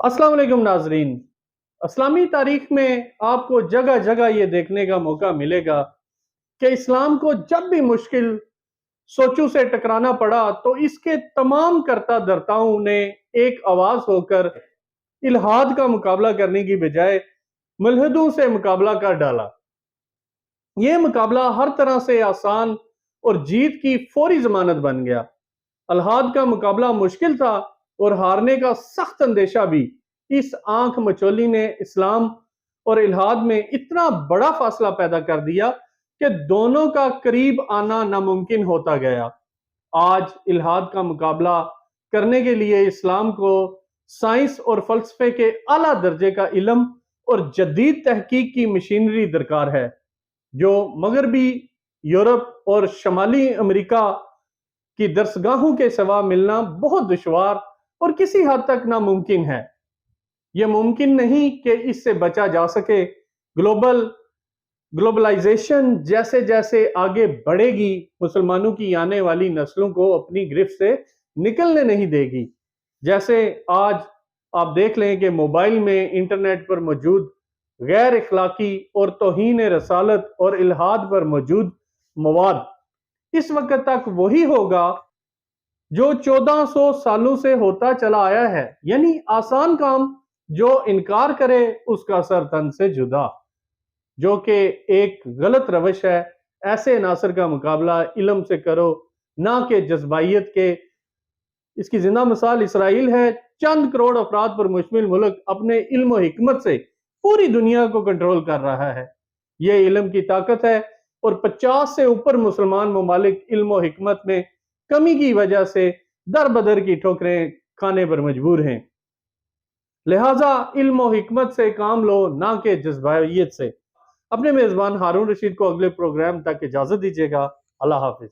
अस्सलाम वालेकुम नाजरीन। इस्लामी तारीख में आपको जगह जगह ये देखने का मौका मिलेगा कि इस्लाम को जब भी मुश्किल सोचों से टकराना पड़ा तो इसके तमाम करता धर्ताओं ने एक आवाज होकर इल्हाद का मुकाबला करने की बजाय मुल्हिदों से मुकाबला कर डाला। यह मुकाबला हर तरह से आसान और जीत की फौरी जमानत बन गया। इल्हाद का मुकाबला मुश्किल था और हारने का सख्त अंदेशा भी। इस आंख मचोली ने इस्लाम और इल्हाद में इतना बड़ा फासला पैदा कर दिया कि दोनों का करीब आना नामुमकिन होता गया। आज इल्हाद का मुकाबला करने के लिए इस्लाम को साइंस और फलसफे के आला दर्जे का इल्म और जदीद तहकीक की मशीनरी दरकार है, जो मगरबी यूरोप और शमाली अमेरिका की दरसगाहों के सिवा मिलना बहुत दुश्वार और किसी हद तक नामुमकिन है। यह मुमकिन नहीं कि इससे बचा जा सके। ग्लोबलाइजेशन जैसे जैसे आगे बढ़ेगी, मुसलमानों की आने वाली नस्लों को अपनी गिरफ्त से निकलने नहीं देगी। जैसे आज आप देख लें कि मोबाइल में इंटरनेट पर मौजूद गैर इखलाकी और तौहीन रसालत और इल्हाद पर मौजूद मवाद इस वक्त तक वही होगा जो 1400 सालों से होता चला आया है, यानी आसान काम जो इनकार करे उसका सर तन से जुदा, जो कि एक गलत रवश है। ऐसे नासर का मुकाबला इल्म से करो, ना कि जज्बाइयत के। इसकी जिंदा मिसाल इसराइल है। चंद करोड़ अफराद पर मुश्तमिल मुल्क अपने इल्म और हिकमत से पूरी दुनिया को कंट्रोल कर रहा है। यह इल्म की ताकत है और 50 से ऊपर मुसलमान ममालिक इल्म और हिकमत में कमी की वजह से दर बदर की ठोकरें खाने पर मजबूर हैं। लिहाजा इल्म और हिकमत से काम लो, ना कि जज्बाइयत से। अपने मेजबान हारून रशीद को अगले प्रोग्राम तक इजाजत दीजिएगा। अल्लाह हाफिज।